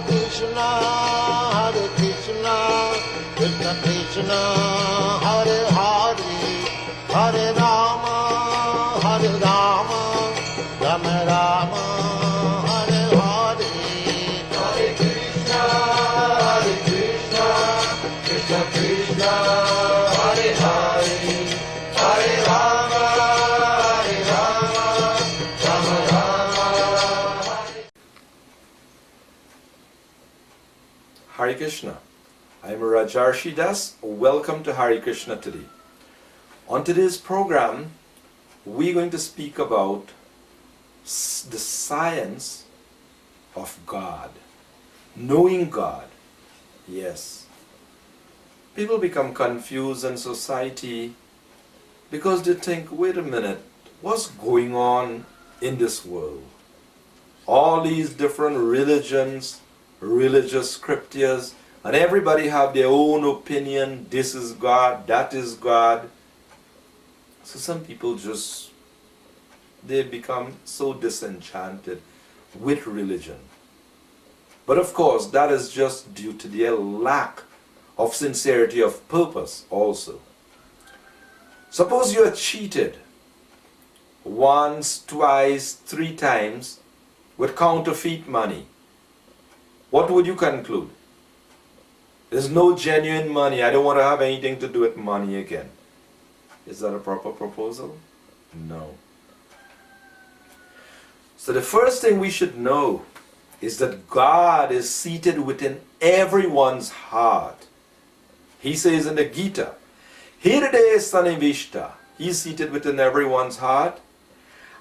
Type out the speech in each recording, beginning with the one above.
Krishna, Krishna Krishna, Hare Hare, Hare Rama, Rama Rama, Hare Hare. Hare Krishna, Krishna Krishna, Hare Hare, Hare Rama, Rama Rama. Hare Krishna. I'm Rajarsi Dasa. Welcome to Hare Krishna today. On today's program, we're going to speak about the science of God. Knowing God. Yes. People become confused in society because they think, wait a minute, what's going on in this world? All these different religions, religious scriptures, and everybody have their own opinion. This is God, that is God. So some people they become so disenchanted with religion. But of course, that is just due to their lack of sincerity of purpose also. Suppose you are cheated once, twice, 3 times with counterfeit money. What would you conclude? There's no genuine money. I don't want to have anything to do with money again. Is that a proper proposal? No. So the first thing we should know is that God is seated within everyone's heart. He says in the Gita, Hirde Sanivishta, He's seated within everyone's heart.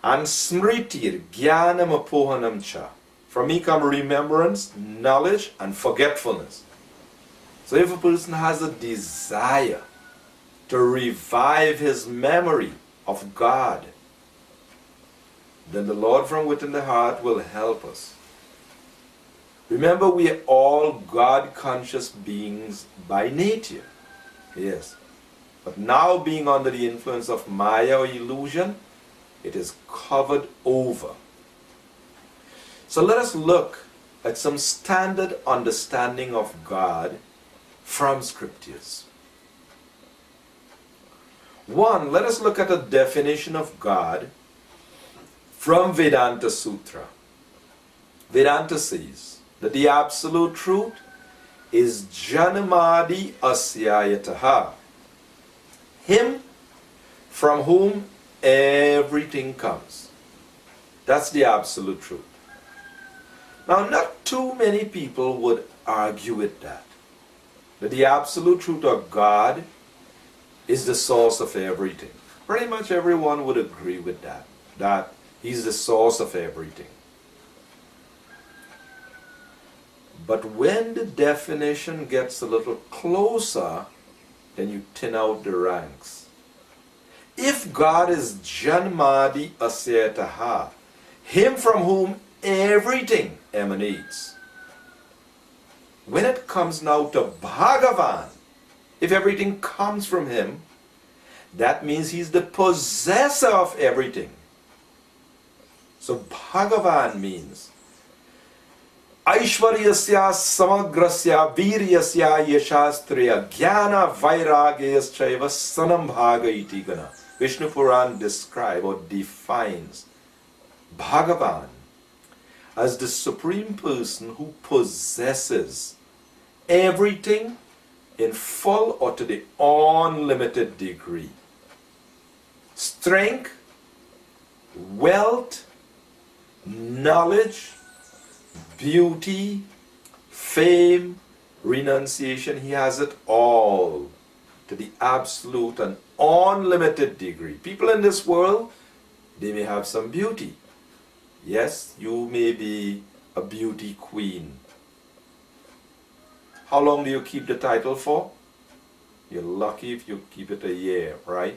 And Smritir Jnanam Apohanam Cha. From me come remembrance, knowledge, and forgetfulness. So if a person has a desire to revive his memory of God, then the Lord from within the heart will help us. Remember, we are all God-conscious beings by nature. Yes. But now being under the influence of Maya or illusion, it is covered over. So let us look at some standard understanding of God from scriptures. 1, let us look at a definition of God from Vedanta Sutra. Vedanta says that the absolute truth is Janamadi Asyayataha, Him from whom everything comes. That's the absolute truth. Now, not too many people would argue with that the absolute truth of God is the source of everything. Pretty much everyone would agree with that He's the source of everything. But when the definition gets a little closer, then you thin out the ranks. If God is Janmadi Asyataha, Him from whom everything emanates, when it comes now to Bhagavan, if everything comes from Him, that means He's the possessor of everything. So Bhagavan means Aishwaryasya Samagrasya Viryasya Yashastriya Jnana Vairagyayaschaiva Sanam Bhaga iti gana. Vishnu Puran describes or defines Bhagavan as the supreme person who possesses everything in full or to the unlimited degree. Strength, wealth, knowledge, beauty, fame, renunciation, He has it all to the absolute and unlimited degree. People in this world, they may have some beauty. Yes, you may be a beauty queen. How long do you keep the title for? You're lucky if you keep it a year, right?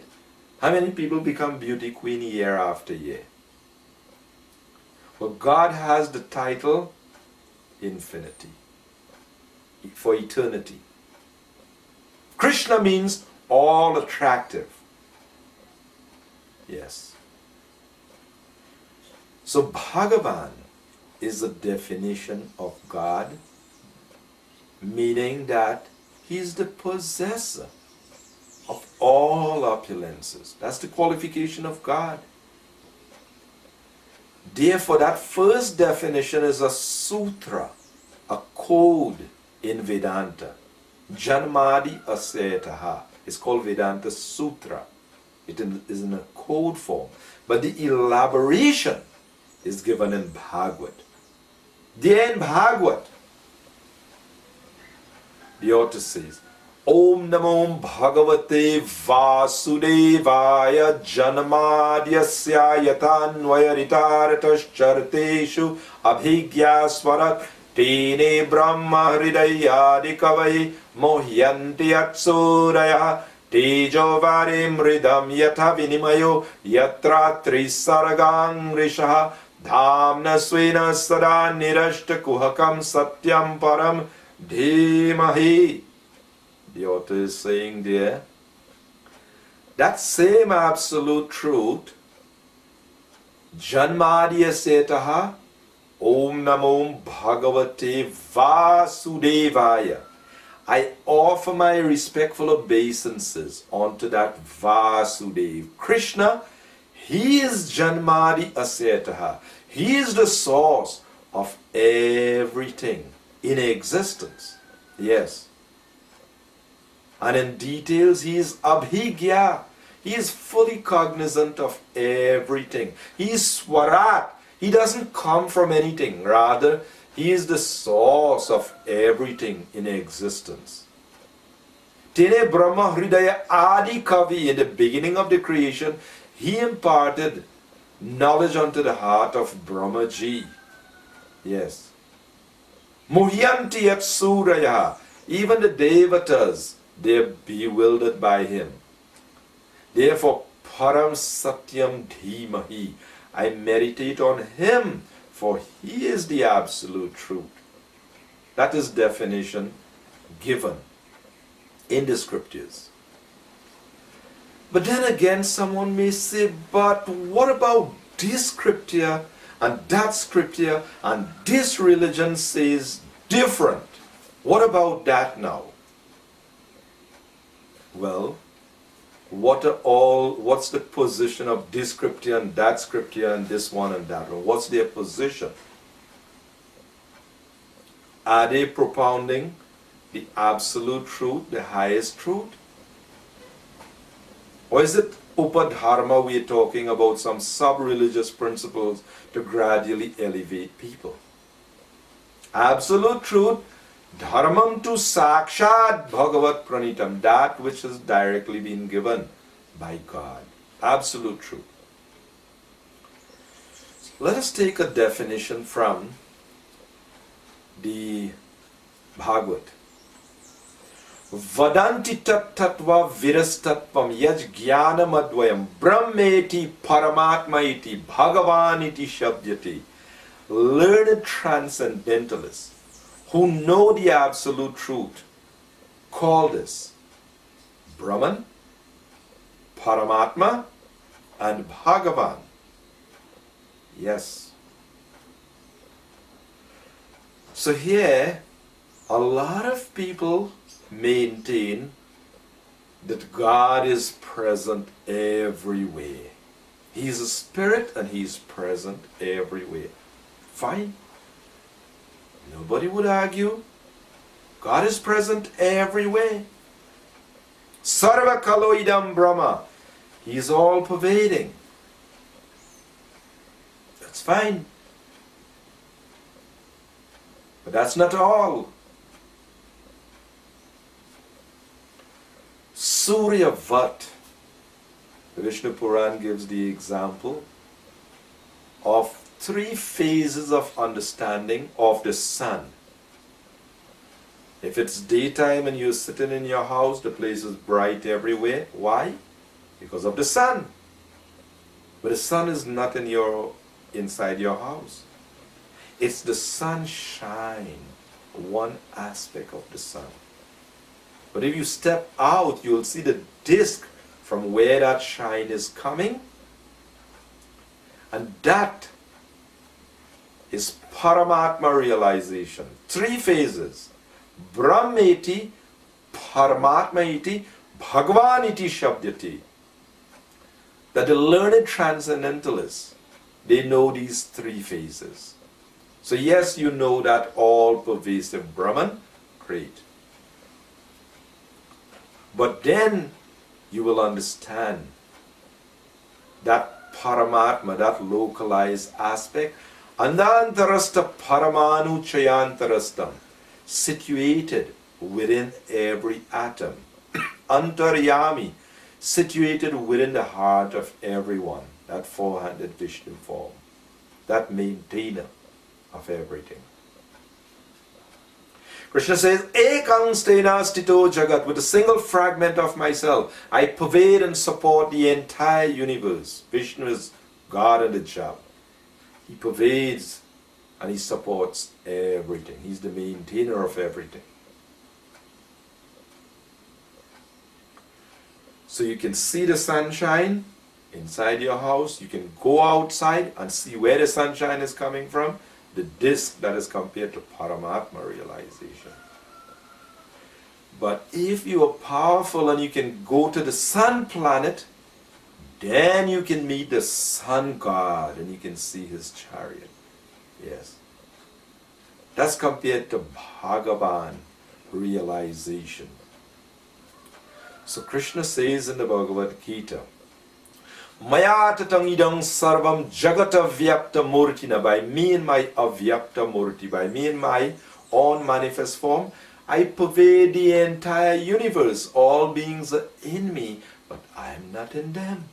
How many people become beauty queen year after year? Well, God has the title infinity, for eternity. Krishna means all attractive. Yes. So Bhagavan is a definition of God meaning that he's the possessor of all opulences. That's the qualification of God. Therefore, that first definition is a sutra, a code in Vedanta. Janmadi Asetaha. It's called Vedanta Sutra. It is in a code form. But the elaboration is given in Bhagavad. There in Bhagavad, the author says, Om Namo Bhagavate Vasudevaya Janamadyasya Yatanvayaritaratascharteshu Abhigya Tene Brahma Hridayadi Kavai Mohyanti Atsuraya Tejo Varim Ridam Yatha Vinimayo Yatra Trisaragang Rishaha Dhamna Svena Sada Nirashta Kuhakam Satyam Param Dhimahi. The author is saying there, that same absolute truth, Janmadya Setaha, Om Namo Bhagavate Vasudevaya. I offer my respectful obeisances unto that Vasudev. Krishna, he is Janmadi Asetaha. He is the source of everything in existence. Yes. And in details, he is Abhigya. He is fully cognizant of everything. He is Swarat. He doesn't come from anything. Rather, he is the source of everything in existence. Tene Brahma Hridaya Adi Kavi. In the beginning of the creation, he imparted knowledge unto the heart of Brahmaji. Yes. Muhyanti Yat Suraya. Even the Devatas, they're bewildered by him. Therefore, Param Satyam Dhimahi. I meditate on him, for he is the absolute truth. That is definition given in the scriptures. But then again, someone may say, but what about this scripture and that scripture and this religion says different? What about that now? Well, what's the position of this scripture and that scripture and this one and that one? What's their position? Are they propounding the absolute truth, the highest truth? Or is it Upadharma, we're talking about some sub-religious principles to gradually elevate people? Absolute truth, Dharmam tu Sakshat Bhagavat Pranitam, that which has directly been given by God. Absolute truth. Let us take a definition from the Bhagavad. Vadanti tat tatva virastatvam yaj jnanam advayam brahmeti paramatma iti bhagavan iti shabdyati. Learned transcendentalists who know the absolute truth call this Brahman, Paramatma, and Bhagavan. Yes. So here, a lot of people maintain that God is present everywhere. He's a spirit and he's present everywhere. Fine. Nobody would argue. God is present everywhere. Sarva kaloidam Brahma. He's all pervading. That's fine. But that's not all. Surya Vat. The Vishnu Puran gives the example of 3 phases of understanding of the sun. If it's daytime and you're sitting in your house, the place is bright everywhere. Why? Because of the sun. But the sun is not inside your house. It's the sunshine, one aspect of the sun. But if you step out, you'll see the disk from where that shine is coming. And that is Paramatma realization. 3 phases. Brahmeti, Paramatma iti, Bhagavan iti Shabdyati. That the learned transcendentalists, they know these three phases. So yes, you know that all-pervasive Brahman, great. But then you will understand that Paramatma, that localized aspect, Anantarasta Paramanu Chayantarastam, situated within every atom. Antaryami, situated within the heart of everyone, that four-handed Vishnu form, that maintainer of everything. Krishna says, Ekang stena stito jagat, with a single fragment of myself, I pervade and support the entire universe. Vishnu is God and the job. He pervades and he supports everything. He's the maintainer of everything. So you can see the sunshine inside your house. You can go outside and see where the sunshine is coming from. The disk that is compared to Paramatma realization. But if you are powerful and you can go to the sun planet, then you can meet the sun god and you can see his chariot. Yes. That's compared to Bhagavan realization. So Krishna says in the Bhagavad Gita, Maya tatang idang sarvam jagata vyapta murtina, by me and my avyapta murti, by me and my own manifest form, I pervade the entire universe. All beings are in me, but I am not in them.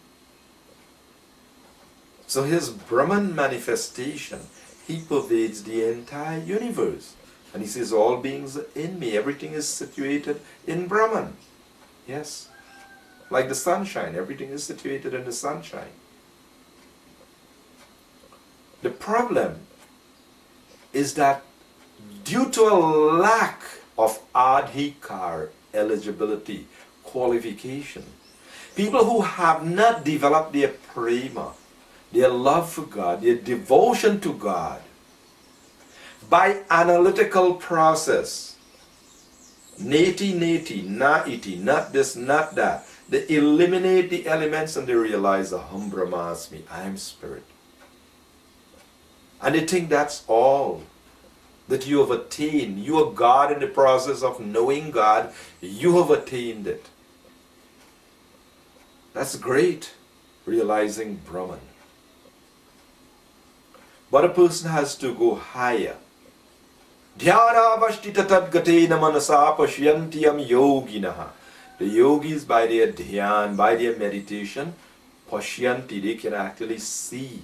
So his Brahman manifestation, he pervades the entire universe. And he says, all beings are in me. Everything is situated in Brahman. Yes. Like the sunshine, everything is situated in the sunshine. The problem is that due to a lack of adhikar, eligibility, qualification, people who have not developed their prema, their love for God, their devotion to God, by analytical process, neti, na iti, not this, not that, they eliminate the elements and they realize, Aham Brahmasmi, I am spirit. And they think that's all that you have attained. You are God in the process of knowing God. You have attained it. That's great, realizing Brahman. But a person has to go higher. Dhyana vashtita tadgatena manasa pashyantiyam yoginaha. The yogis, by their dhyan, by their meditation, pashyanti, they can actually see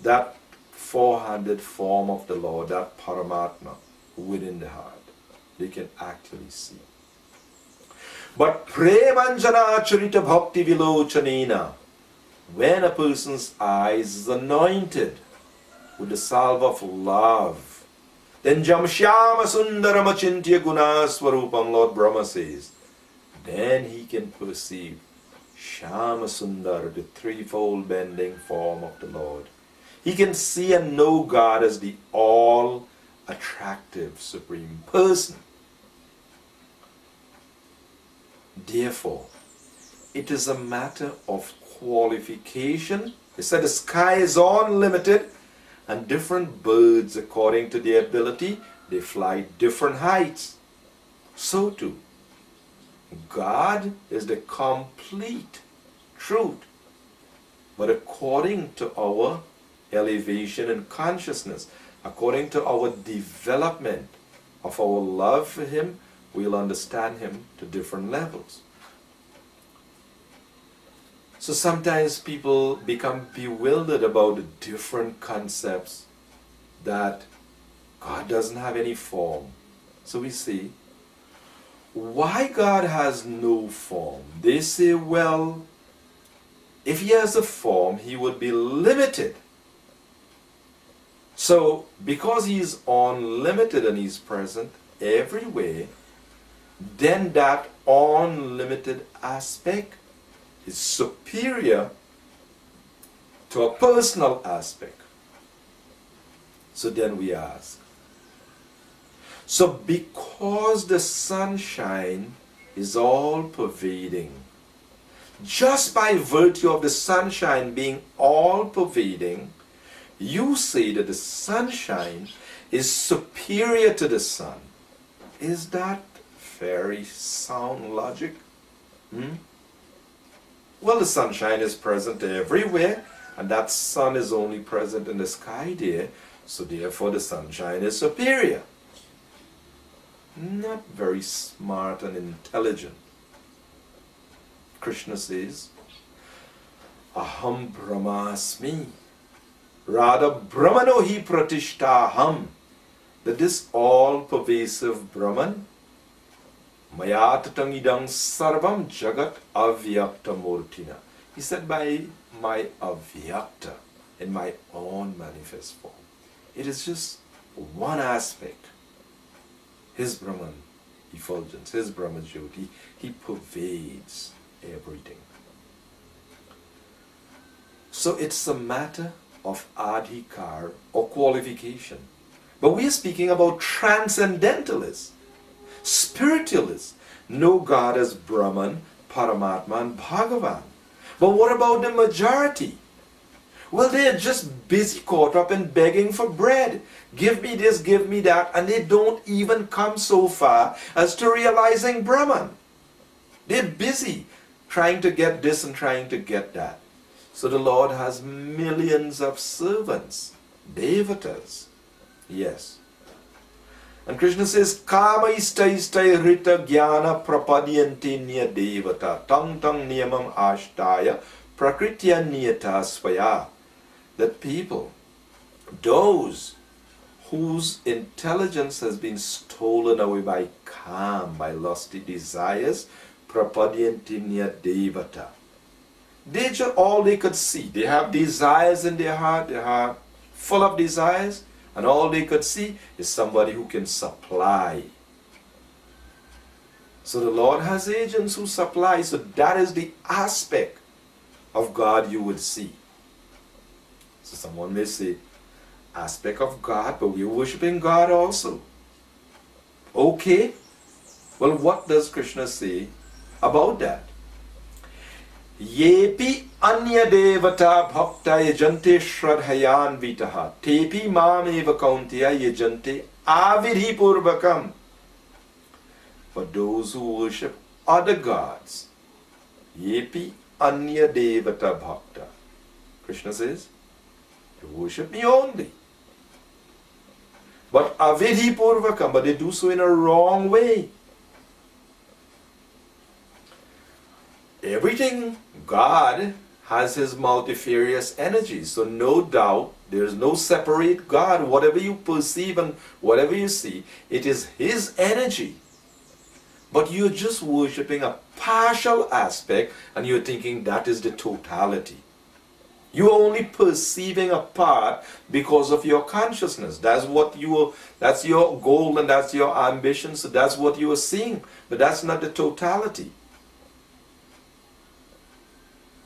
that four-handed form of the Lord, that Paramatma within the heart. They can actually see. But premanjana charita bhakti vilochanena, when a person's eyes is anointed with the salve of love, then jam shyama sundaram achintya guna swarupam, Lord Brahma says, then he can perceive Shama Sundar, the threefold bending form of the Lord. He can see and know God as the all-attractive Supreme Person. Therefore, it is a matter of qualification. They said the sky is unlimited, and different birds, according to their ability, they fly different heights. So too, God is the complete truth. But according to our elevation in consciousness, according to our development of our love for Him, we'll understand Him to different levels. So sometimes people become bewildered about the different concepts that God doesn't have any form. So we see, why God has no form? They say, well, if He has a form, He would be limited. So, because He is unlimited and He's present everywhere, then that unlimited aspect is superior to a personal aspect. So then we ask, So because the sunshine is all pervading, just by virtue of the sunshine being all pervading, you say that the sunshine is superior to the sun. Is that very sound logic? Well, the sunshine is present everywhere, and that sun is only present in the sky there, so therefore the sunshine is superior. Not very smart and intelligent. Krishna says, Aham Brahmasmi. Rather, Brahmano hi pratishtaham. That this all-pervasive Brahman, Mayatatang idang sarvam jagat avyakta murtina. He said, by my avyakta, in my own manifest form. It is just one aspect. His Brahman effulgence, his Brahman Jyoti, he pervades everything. So it's a matter of adhikar or qualification. But we are speaking about transcendentalists, spiritualists. Know God as Brahman, Paramatma, and Bhagavan. But what about the majority? Well, they're just busy caught up in begging for bread. Give me this, give me that, and they don't even come so far as to realizing Brahman. They're busy trying to get this and trying to get that. So the Lord has millions of servants, devatas. Yes. And Krishna says, Kama istai rita jnana prapadyanti nya devata tang tang niyamam ashtaya prakritya niyata svaya. That people, those whose intelligence has been stolen away by kam, by lusty desires, prapadyanti nya devata. They just all they could see. They have desires in their heart full of desires, and all they could see is somebody who can supply. So the Lord has agents who supply. So that is the aspect of God you would see. So someone may say, aspect of God, but we're worshiping God also. Okay. Well, what does Krishna say about that? Yepi anya devata bhakta yajante shradhayan vitaha tepi mam eva kauntya yajante avidhi purvakam. For those who worship other gods, yepi anya devata bhakta. Krishna says, you worship me only. But avidhi purvakam, but they do so in a wrong way. Everything, God has his multifarious energies. So no doubt, there's no separate God. Whatever you perceive and whatever you see, it is his energy. But you're just worshipping a partial aspect and you're thinking that is the totality. You're only perceiving a part because of your consciousness. That's your goal and that's your ambition. So that's what you are seeing. But that's not the totality.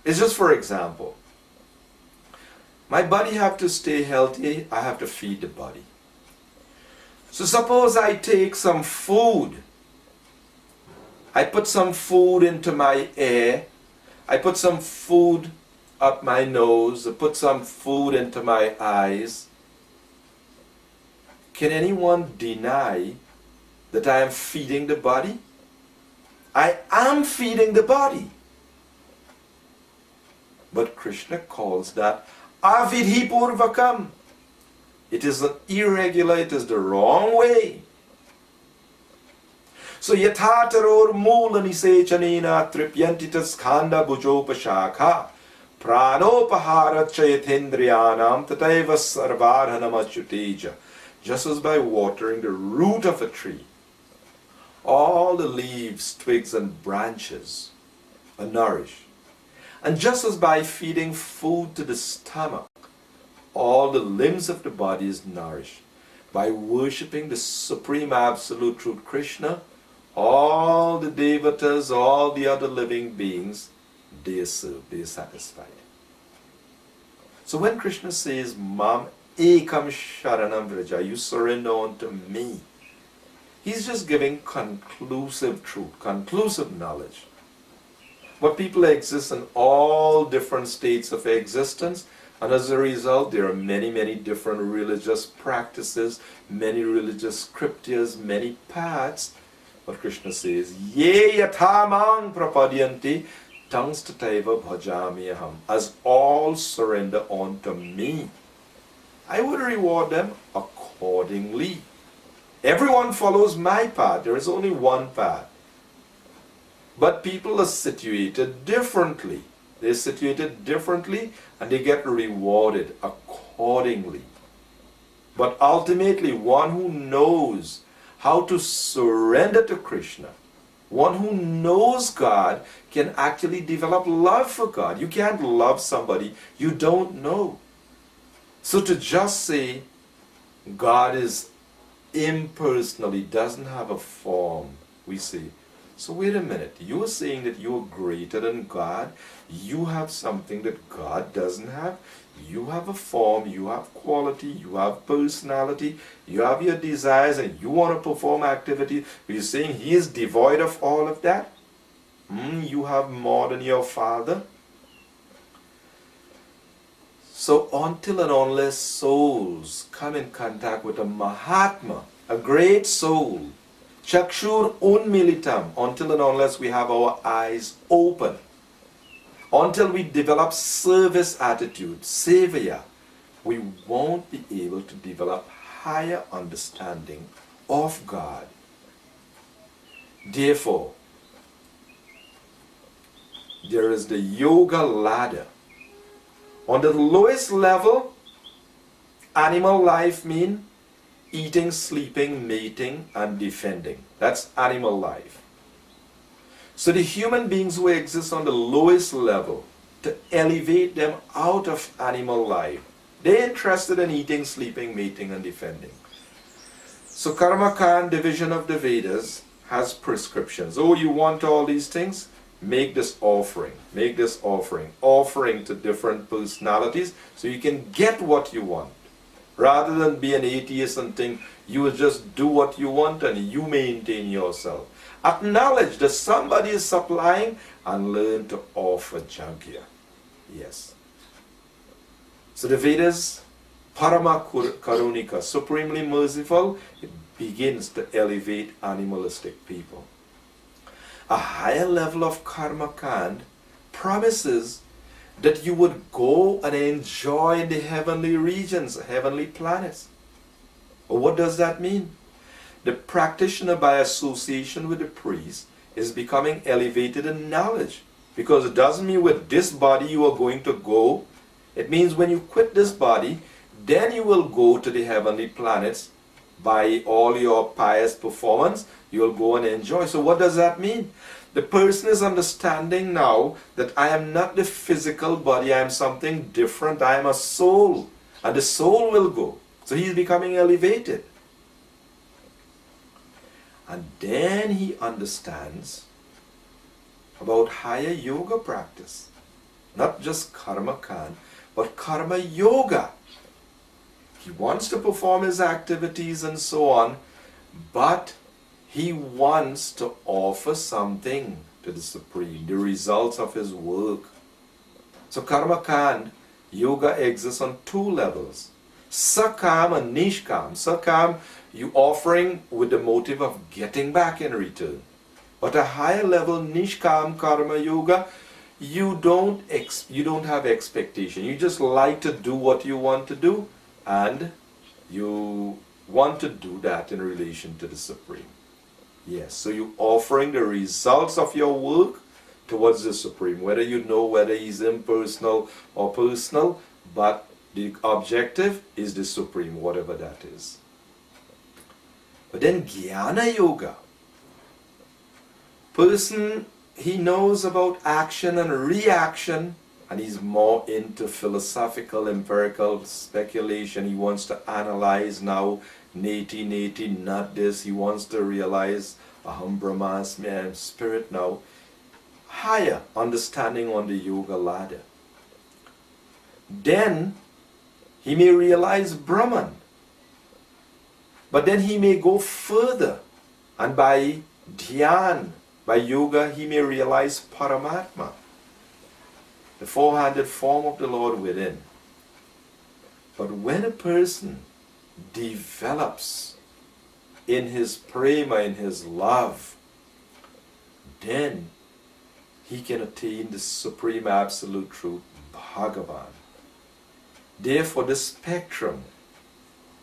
It's just for example, my body have to stay healthy, I have to feed the body. So suppose I take some food, I put some food into my ear, I put some food up my nose, I put some food into my eyes. Can anyone deny that I am feeding the body? I am feeding the body. But Krishna calls that avidhi purvakam. It is irregular, it is the wrong way. So yathataror moola nisechanena tripyantitas khanda bhujopashakha pranopahara chayathendriyanam tataiva sarvarhanamachyuteja. Just as by watering the root of a tree, all the leaves, twigs and branches are nourished. And just as by feeding food to the stomach, all the limbs of the body is nourished. By worshipping the Supreme Absolute Truth Krishna, all the devatas, all the other living beings, they are served, they are satisfied. So when Krishna says, Mam ekam sharanam vraja, you surrender unto me, He's just giving conclusive truth, conclusive knowledge. But people exist in all different states of existence, and as a result, there are many, many different religious practices, many religious scriptures, many paths. But Krishna says, Ye yathamang prapadyanti tangstataiva bhajamyaham. As all surrender unto me, I would reward them accordingly. Everyone follows my path. There is only one path. But people are situated differently. They're situated differently and they get rewarded accordingly. But ultimately, one who knows how to surrender to Krishna, one who knows God, can actually develop love for God. You can't love somebody you don't know. So to just say God is impersonally, doesn't have a form, we say, so wait a minute, you're saying that you're greater than God, you have something that God doesn't have, you have a form, you have quality, you have personality, you have your desires, and you want to perform activity, but you're saying He is devoid of all of that? You have more than your Father? So until and unless souls come in contact with a Mahatma, a great soul, Chakshur unmilitam, until and unless we have our eyes open, until we develop service attitude, sevaya, we won't be able to develop higher understanding of God. Therefore, there is the yoga ladder. On the lowest level, animal life means eating, sleeping, mating, and defending. That's animal life. So the human beings who exist on the lowest level, to elevate them out of animal life, they're interested in eating, sleeping, mating, and defending. So Karmakand, division of the Vedas, has prescriptions. Oh, you want all these things? Make this offering. Make this offering. Offering to different personalities so you can get what you want. Rather than be an atheist and think you will just do what you want and you maintain yourself. Acknowledge that somebody is supplying and learn to offer Jagya. Yes. So the Vedas, Parama Karunika, supremely merciful, it begins to elevate animalistic people. A higher level of Karma Kand promises that you would go and enjoy the heavenly regions, heavenly planets. Well, what does that mean? The practitioner, by association with the priest, is becoming elevated in knowledge. Because it doesn't mean with this body you are going to go. It means when you quit this body, then you will go to the heavenly planets. By all your pious performance, you will go and enjoy. So what does that mean? The person is understanding now that I am not the physical body, I am something different, I am a soul. And the soul will go. So he is becoming elevated. And then he understands about higher yoga practice. Not just karma kan, but karma yoga. He wants to perform his activities and so on, but he wants to offer something to the Supreme, the results of his work. So Karma Kand, yoga exists on two levels. Sakam and Nishkam. Sakam, you offering with the motive of getting back in return. But a higher level, Nishkam Karma Yoga, you don't have expectation. You just like to do what you want to do, and you want to do that in relation to the Supreme. Yes, so you're offering the results of your work towards the Supreme, whether you know whether He's impersonal or personal, but the objective is the Supreme, whatever that is. But then Jnana Yoga. Person, he knows about action and reaction, and he's more into philosophical, empirical speculation. He wants to analyze now, neti, not this. He wants to realize Aham Brahmasmi, spirit now. Higher understanding on the yoga ladder. Then he may realize Brahman. But then he may go further And by dhyan, by yoga, he may realize Paramatma, the four-handed form of the Lord within. But when a person develops in his prema, in his love, then he can attain the supreme absolute truth, Bhagavan. Therefore, the spectrum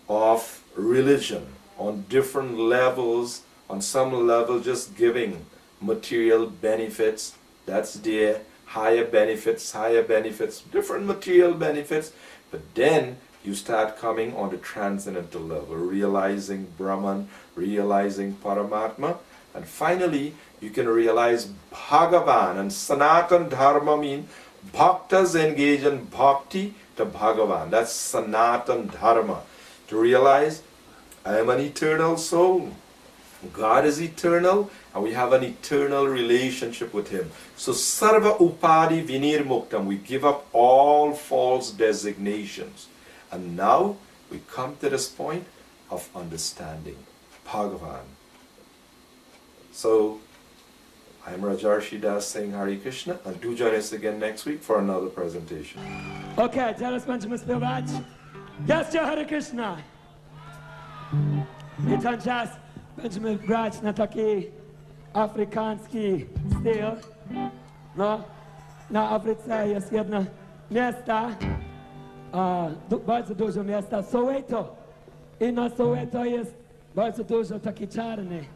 of religion on different levels, on some level just giving material benefits, that's there, higher benefits, different material benefits, but then you start coming on the transcendental level, realizing Brahman, realizing Paramatma, and finally you can realize Bhagavan. And Sanatan Dharma means bhaktas engage in bhakti to Bhagavan. That's Sanatan Dharma. To realize I am an eternal soul. God is eternal and we have an eternal relationship with Him. So Sarva Upadi Vinir Muktam, we give up all false designations. And now we come to this point of understanding Bhagavan. So I'm Rajarsi Das saying Hare Krishna, and do join us again next week for another presentation. Okay, teraz będziemy śpiewać. Jeszcze Hare Krishna. I ten czas będziemy grać na taki afrykański styl. No, na Afryce jest jedno miasto, bardzo dużo miasta, Soweto. I na Soweto jest bardzo dużo takich czarnych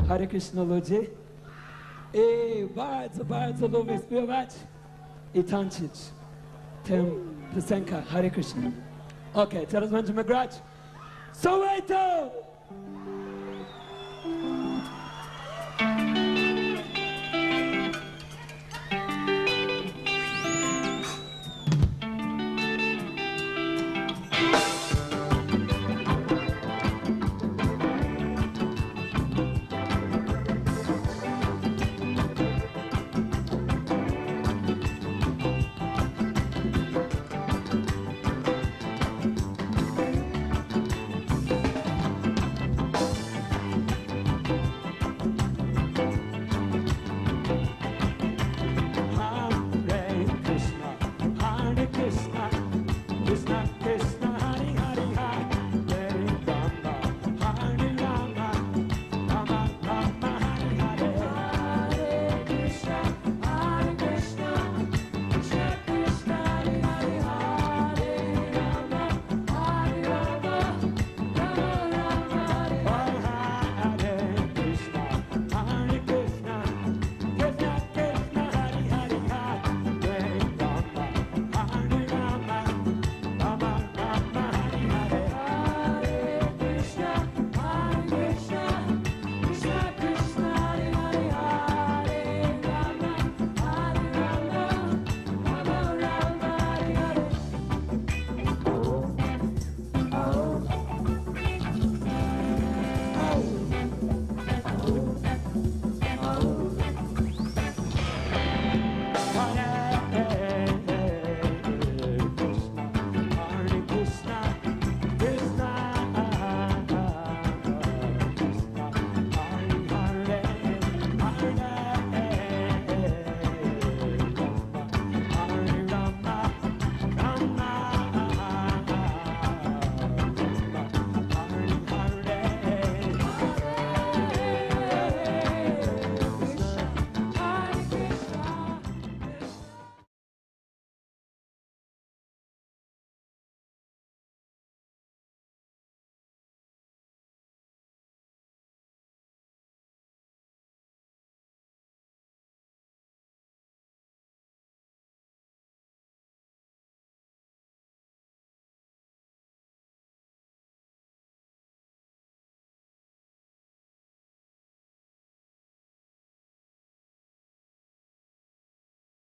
Hare Krishna ludzi. I bardzo lubię śpiewać i tańczyć tę piosenkę Hare Krishna. Okej, teraz będziemy grać Soweto!